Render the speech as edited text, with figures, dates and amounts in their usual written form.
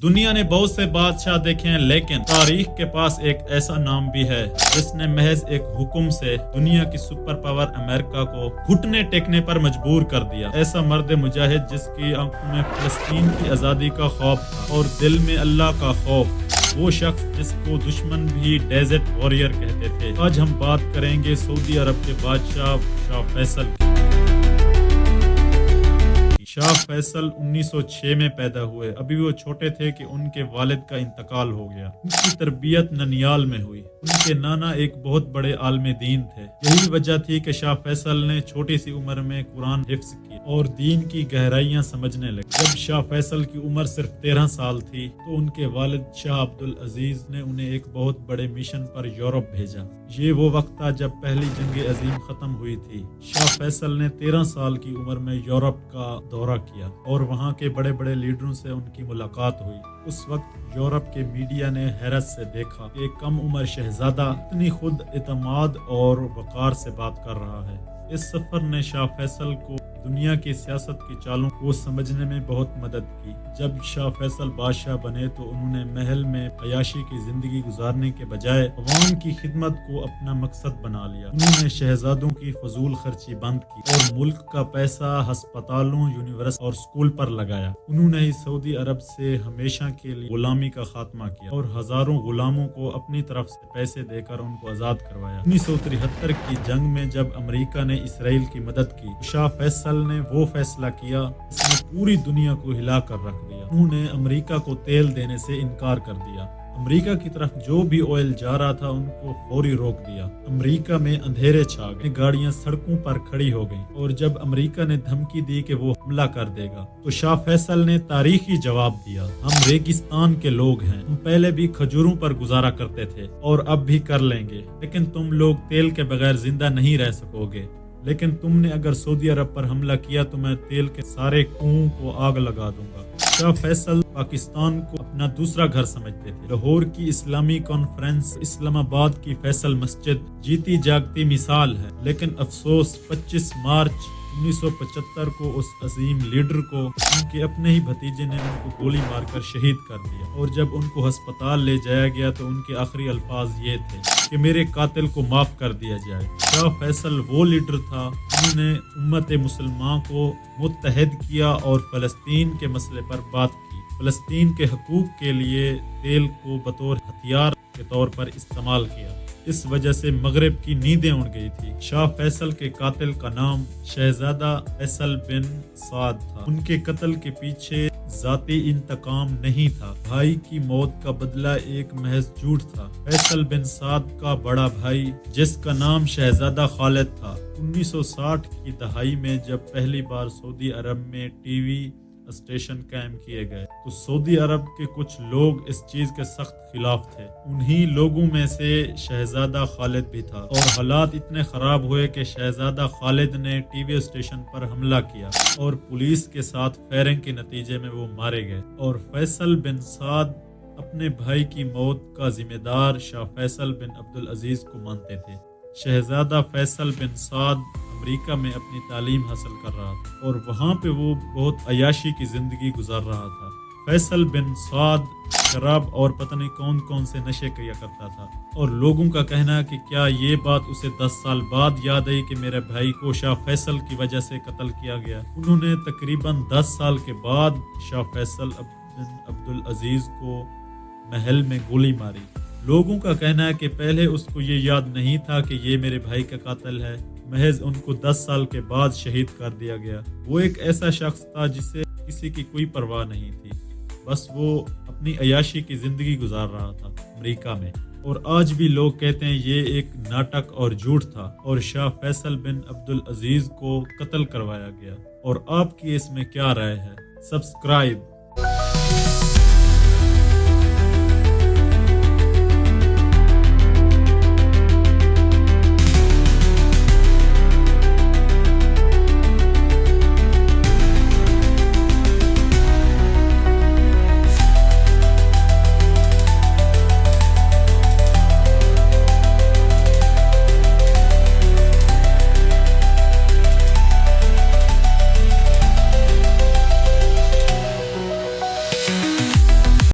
दुनिया ने बहुत से बादशाह देखे हैं, लेकिन तारीख के पास एक ऐसा नाम भी है जिसने महज एक हुक्म से दुनिया की सुपर पावर अमेरिका को घुटने टेकने पर मजबूर कर दिया। ऐसा मर्द मुजाहिद जिसकी आंखों में फलस्तीन की आज़ादी का खौफ था और दिल में अल्लाह का खौफ। वो शख्स जिसको दुश्मन भी डेजर्ट वॉरियर कहते थे। आज हम बात करेंगे सऊदी अरब के बादशाह शाह फैसल की। शाह फैसल 1906 में पैदा हुए। अभी वो छोटे थे कि उनके वालिद का इंतकाल हो गया। उनकी तरबियत ननियाल में हुई। उनके नाना एक बहुत बड़े आलमे दीन थे। यही वजह थी कि शाह फैसल ने छोटी सी उम्र में कुरान हिफ्ज की और दीन की गहराइयां समझने लगे। जब शाह फैसल की उम्र सिर्फ 13 साल थी तो उनके वालिद शाह अब्दुल अजीज ने उन्हें एक बहुत बड़े मिशन पर यूरोप भेजा। ये वो वक्त था जब पहली जंग अजीम खत्म हुई थी। शाह फैसल ने 13 साल की उम्र में यूरोप का दौरा किया और वहाँ के बड़े बड़े लीडरों से उनकी मुलाकात हुई। उस वक्त यूरोप के मीडिया ने हैरत से देखा कि एक कम उम्र शहजादा इतनी खुद एतमाद और वकार से बात कर रहा है। इस सफर ने शाह फैसल को दुनिया की सियासत की चालों को समझने में बहुत मदद की। जब शाह फैसल बादशाह बने तो उन्होंने महल में अयाशी की जिंदगी गुजारने के बजाय अवाम की खिदमत को अपना मकसद बना लिया। उन्होंने शहजादों की फजूल खर्ची बंद की और मुल्क का पैसा अस्पतालों, यूनिवर्सिटी और स्कूल पर लगाया। उन्होंने ही सऊदी अरब से हमेशा के लिए गुलामी का खात्मा किया और हजारों गुलामों को अपनी तरफ से पैसे देकर उनको आजाद करवाया। 1973 की जंग में जब अमेरिका ने इसराइल की मदद की, शाह फैसल ने वो फैसला किया जिसने पूरी दुनिया को हिला कर रख दिया। उन्होंने अमेरिका को तेल देने से इनकार कर दिया। अमेरिका की तरफ जो भी ऑयल जा रहा था उनको फौरी रोक दिया। अमेरिका में अंधेरे छा गए, गाड़ियां सड़कों पर खड़ी हो गईं और जब अमेरिका ने धमकी दी कि वो हमला कर देगा तो शाह फैसल ने तारीखी जवाब दिया, हम रेगिस्तान के लोग हैं, हम पहले भी खजूरों पर गुजारा करते थे और अब भी कर लेंगे, लेकिन तुम लोग तेल के बगैर जिंदा नहीं रह सकोगे। लेकिन तुमने अगर सऊदी अरब पर हमला किया तो मैं तेल के सारे कुओं को आग लगा दूंगा। शाह फैसल पाकिस्तान को अपना दूसरा घर समझते थे। लाहौर की इस्लामी कॉन्फ्रेंस, इस्लामाबाद की फैसल मस्जिद जीती जागती मिसाल है। लेकिन अफसोस 25 मार्च 1975 को उस अजीम लीडर को उनके अपने ही भतीजे ने उनको गोली मारकर शहीद कर दिया और जब उनको अस्पताल ले जाया गया तो उनके आखिरी अल्फाज ये थे कि मेरे कातिल को माफ कर दिया जाए। शाह फैसल वो लीडर था जिन्होंने उम्मत मुसलमान को मुत्तहद किया और फलस्तीन के मसले पर बात की। फलस्तीन के हकूक के लिए तेल को बतौर हथियार के तौर पर इस्तेमाल किया। इस वजह से मगरिब की नींदें उड़ गई थी। शाह फैसल के कातिल का नाम शहजादा फैसल बिन साद था। उनके कत्ल के पीछे जाती इंतकाम नहीं था, भाई की मौत का बदला एक महज झूठ था। फैसल बिन साद का बड़ा भाई जिसका नाम शहजादा खालिद था, 1960 की दहाई में जब पहली बार सऊदी अरब में टीवी स्टेशन कायम किए गए तो सऊदी अरब के कुछ लोग इस चीज के सख्त खिलाफ थे। उन्हीं लोगों में से शहजादा खालिद भी था और हालात इतने खराब हुए कि शहजादा खालिद ने टीवी स्टेशन पर हमला किया और पुलिस के साथ फायरिंग के नतीजे में वो मारे गए। और फैसल बिन साद अपने भाई की मौत का जिम्मेदार शाह फैसल बिन अब्दुल अजीज को मानते थे। शहजादा फैसल बिन साद अमेरिका में अपनी तालीम हासिल कर रहा था और वहाँ पे वो बहुत अयाशी की जिंदगी गुजार रहा था। फैसल बिन साद शराब और पता नहीं कौन कौन से नशे किया करता था और लोगों का कहना है कि क्या ये बात उसे 10 साल बाद याद आई कि मेरे भाई को शाह फैसल की वजह से कत्ल किया गया। उन्होंने तकरीबन 10 साल के बाद शाह फैसल बिन अब्दुल अजीज को महल में गोली मारी। लोगों का कहना है कि पहले उसको ये याद नहीं था कि ये मेरे भाई का कातिल है, महज उनको 10 साल के बाद शहीद कर दिया गया। वो एक ऐसा शख्स था जिसे किसी की कोई परवाह नहीं थी, बस वो अपनी अयाशी की जिंदगी गुजार रहा था अमेरिका में। और आज भी लोग कहते हैं ये एक नाटक और झूठ था और शाह फैसल बिन अब्दुल अजीज को कत्ल करवाया गया। और आपकी इसमें क्या राय है? सब्सक्राइब